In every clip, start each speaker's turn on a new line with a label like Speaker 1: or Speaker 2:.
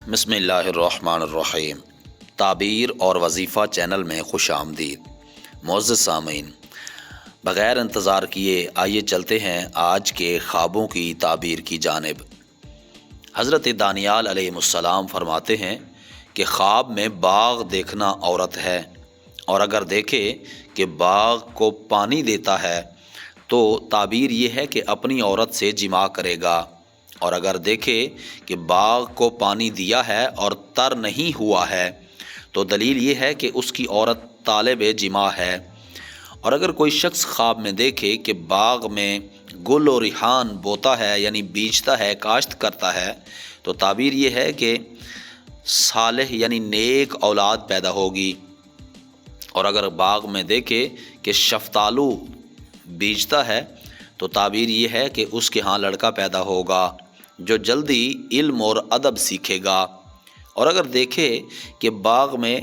Speaker 1: بسم اللہ الرحمن الرحیم۔ تعبیر اور وظیفہ چینل میں خوش آمدید۔ معزز سامعین، بغیر انتظار کیے آئیے چلتے ہیں آج کے خوابوں کی تعبیر کی جانب۔ حضرت دانیال علیہ السلام فرماتے ہیں کہ خواب میں باغ دیکھنا عورت ہے، اور اگر دیکھے کہ باغ کو پانی دیتا ہے تو تعبیر یہ ہے کہ اپنی عورت سے جماع کرے گا، اور اگر دیکھے کہ باغ کو پانی دیا ہے اور تر نہیں ہوا ہے تو دلیل یہ ہے کہ اس کی عورت طالب جماع ہے۔ اور اگر کوئی شخص خواب میں دیکھے کہ باغ میں گل و ریحان بوتا ہے، یعنی بیچتا ہے، کاشت کرتا ہے، تو تعبیر یہ ہے کہ صالح یعنی نیک اولاد پیدا ہوگی۔ اور اگر باغ میں دیکھے کہ شفتالو بیچتا ہے تو تعبیر یہ ہے کہ اس کے ہاں لڑکا پیدا ہوگا جو جلدی علم اور ادب سیکھے گا۔ اور اگر دیکھے کہ باغ میں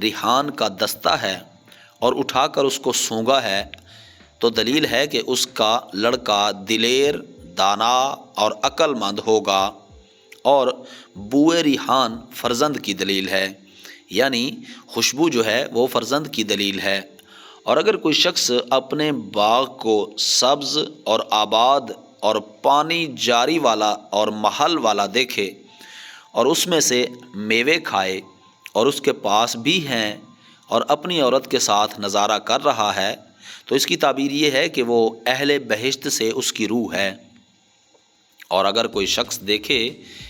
Speaker 1: ریحان کا دستہ ہے اور اٹھا کر اس کو سونگا ہے تو دلیل ہے کہ اس کا لڑکا دلیر، دانا اور عقل مند ہوگا، اور بوئے ریحان فرزند کی دلیل ہے، یعنی خوشبو جو ہے وہ فرزند کی دلیل ہے۔ اور اگر کوئی شخص اپنے باغ کو سبز اور آباد اور پانی جاری والا اور محل والا دیکھے اور اس میں سے میوے کھائے اور اس کے پاس بھی ہیں اور اپنی عورت کے ساتھ نظارہ کر رہا ہے تو اس کی تعبیر یہ ہے کہ وہ اہل بہشت سے اس کی روح ہے۔ اور اگر کوئی شخص دیکھے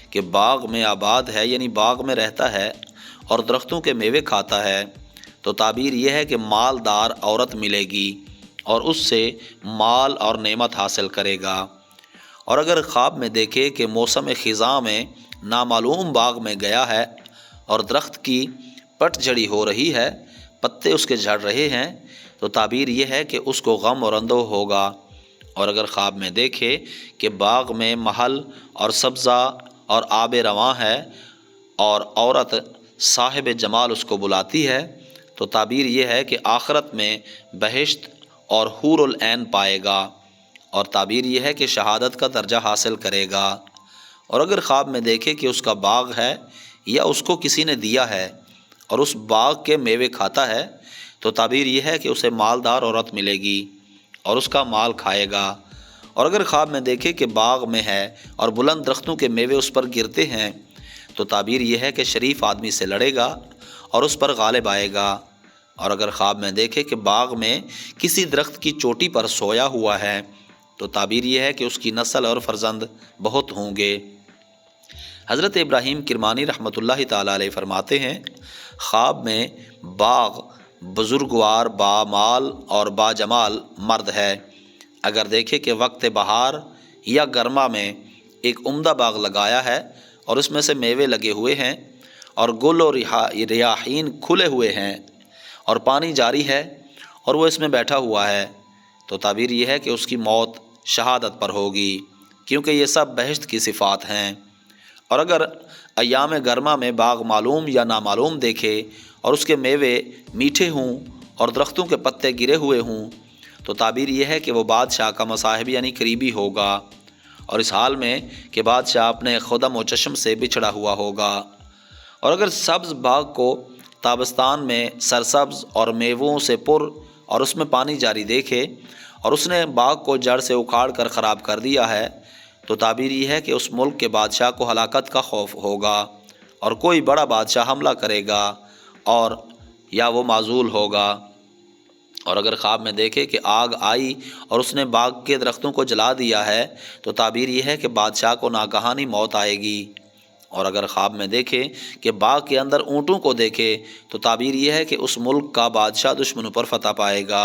Speaker 1: کہ باغ میں آباد ہے، یعنی باغ میں رہتا ہے اور درختوں کے میوے کھاتا ہے، تو تعبیر یہ ہے کہ مالدار عورت ملے گی اور اس سے مال اور نعمت حاصل کرے گا۔ اور اگر خواب میں دیکھے کہ موسم خزاں میں نامعلوم باغ میں گیا ہے اور درخت کی پٹ جھڑی ہو رہی ہے، پتے اس کے جھڑ رہے ہیں، تو تعبیر یہ ہے کہ اس کو غم اور اندوہ ہوگا۔ اور اگر خواب میں دیکھے کہ باغ میں محل اور سبزہ اور آب رواں ہے اور عورت صاحب جمال اس کو بلاتی ہے، تو تعبیر یہ ہے کہ آخرت میں بہشت اور حور العین پائے گا، اور تعبیر یہ ہے کہ شہادت کا درجہ حاصل کرے گا۔ اور اگر خواب میں دیکھے کہ اس کا باغ ہے یا اس کو کسی نے دیا ہے اور اس باغ کے میوے کھاتا ہے، تو تعبیر یہ ہے کہ اسے مالدار عورت ملے گی اور اس کا مال کھائے گا۔ اور اگر خواب میں دیکھے کہ باغ میں ہے اور بلند درختوں کے میوے اس پر گرتے ہیں، تو تعبیر یہ ہے کہ شریف آدمی سے لڑے گا اور اس پر غالب آئے گا۔ اور اگر خواب میں دیکھے کہ باغ میں کسی درخت کی چوٹی پر سویا ہوا ہے، تو تعبیر یہ ہے کہ اس کی نسل اور فرزند بہت ہوں گے۔ حضرت ابراہیم کرمانی رحمۃ اللہ تعالیٰ علیہ فرماتے ہیں، خواب میں باغ بزرگوار، بامال اور باجمال مرد ہے۔ اگر دیکھے کہ وقت بہار یا گرما میں ایک عمدہ باغ لگایا ہے اور اس میں سے میوے لگے ہوئے ہیں اور گل و ریاحین کھلے ہوئے ہیں اور پانی جاری ہے اور وہ اس میں بیٹھا ہوا ہے، تو تعبیر یہ ہے کہ اس کی موت شہادت پر ہوگی، کیونکہ یہ سب بہشت کی صفات ہیں۔ اور اگر ایام گرما میں باغ معلوم یا نامعلوم دیکھے اور اس کے میوے میٹھے ہوں اور درختوں کے پتے گرے ہوئے ہوں، تو تعبیر یہ ہے کہ وہ بادشاہ کا مصاحب یعنی قریبی ہوگا، اور اس حال میں کہ بادشاہ اپنے خدم و چشم سے بچھڑا ہوا ہوگا۔ اور اگر سبز باغ کو تابستان میں سرسبز اور میووں سے پر اور اس میں پانی جاری دیکھے اور اس نے باغ کو جڑ سے اکھاڑ کر خراب کر دیا ہے، تو تعبیر یہ ہے کہ اس ملک کے بادشاہ کو ہلاکت کا خوف ہوگا اور کوئی بڑا بادشاہ حملہ کرے گا اور یا وہ معزول ہوگا۔ اور اگر خواب میں دیکھے کہ آگ آئی اور اس نے باغ کے درختوں کو جلا دیا ہے، تو تعبیر یہ ہے کہ بادشاہ کو ناگہانی موت آئے گی۔ اور اگر خواب میں دیکھے کہ باغ کے اندر اونٹوں کو دیکھے، تو تعبیر یہ ہے کہ اس ملک کا بادشاہ دشمنوں پر فتح پائے گا۔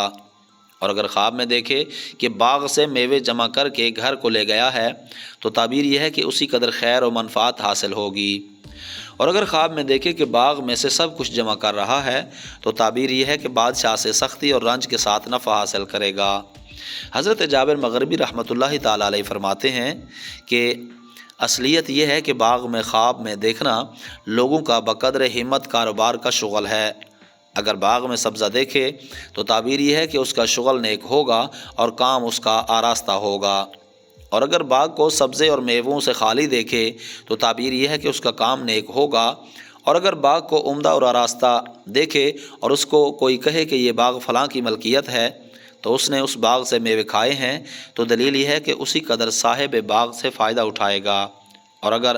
Speaker 1: اور اگر خواب میں دیکھے کہ باغ سے میوے جمع کر کے گھر کو لے گیا ہے، تو تعبیر یہ ہے کہ اسی قدر خیر و منفعت حاصل ہوگی۔ اور اگر خواب میں دیکھے کہ باغ میں سے سب کچھ جمع کر رہا ہے، تو تعبیر یہ ہے کہ بادشاہ سے سختی اور رنج کے ساتھ نفع حاصل کرے گا۔ حضرت جابر مغربی رحمۃ اللہ تعالیٰ علیہ فرماتے ہیں کہ اصلیت یہ ہے کہ باغ میں خواب میں دیکھنا لوگوں کا بقدر ہمت کاروبار کا شغل ہے۔ اگر باغ میں سبزہ دیکھے تو تعبیر یہ ہے کہ اس کا شغل نیک ہوگا اور کام اس کا آراستہ ہوگا۔ اور اگر باغ کو سبزے اور میووں سے خالی دیکھے تو تعبیر یہ ہے کہ اس کا کام نیک ہوگا، اور اگر باغ کو عمدہ اور آراستہ دیکھے اور اس کو کوئی کہے کہ یہ باغ فلاں کی ملکیت ہے تو اس نے اس باغ سے میوے کھائے ہیں، تو دلیل یہ ہے کہ اسی قدر صاحب باغ سے فائدہ اٹھائے گا۔ اور اگر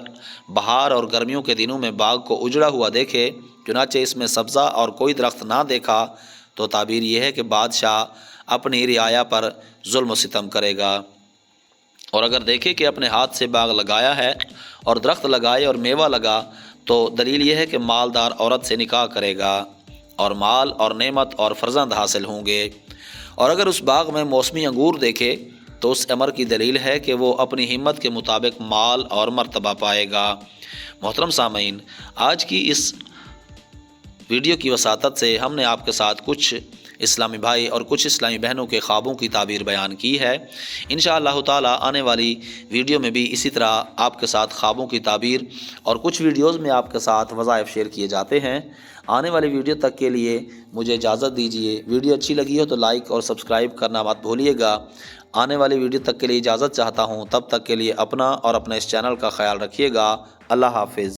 Speaker 1: بہار اور گرمیوں کے دنوں میں باغ کو اجڑا ہوا دیکھے، چنانچہ اس میں سبزہ اور کوئی درخت نہ دیکھا، تو تعبیر یہ ہے کہ بادشاہ اپنی رعایا پر ظلم و ستم کرے گا۔ اور اگر دیکھے کہ اپنے ہاتھ سے باغ لگایا ہے اور درخت لگائے اور میوہ لگا، تو دلیل یہ ہے کہ مالدار عورت سے نکاح کرے گا اور مال اور نعمت اور فرزند حاصل ہوں گے۔ اور اگر اس باغ میں موسمی انگور دیکھے تو اس امر کی دلیل ہے کہ وہ اپنی ہمت کے مطابق مال اور مرتبہ پائے گا۔ محترم سامعین، آج کی اس ویڈیو کی وساطت سے ہم نے آپ کے ساتھ کچھ اسلامی بھائی اور کچھ اسلامی بہنوں کے خوابوں کی تعبیر بیان کی ہے۔ انشاءاللہ تعالی آنے والی ویڈیو میں بھی اسی طرح آپ کے ساتھ خوابوں کی تعبیر اور کچھ ویڈیوز میں آپ کے ساتھ وظائف شیئر کیے جاتے ہیں۔ آنے والی ویڈیو تک کے لیے مجھے اجازت دیجیے۔ ویڈیو اچھی لگی ہو تو لائک اور سبسکرائب کرنا مت بھولیے گا۔ آنے والی ویڈیو تک کے لیے اجازت چاہتا ہوں، تب تک کے لیے اپنا اور اپنے اس چینل کا خیال رکھیے گا۔ اللہ حافظ۔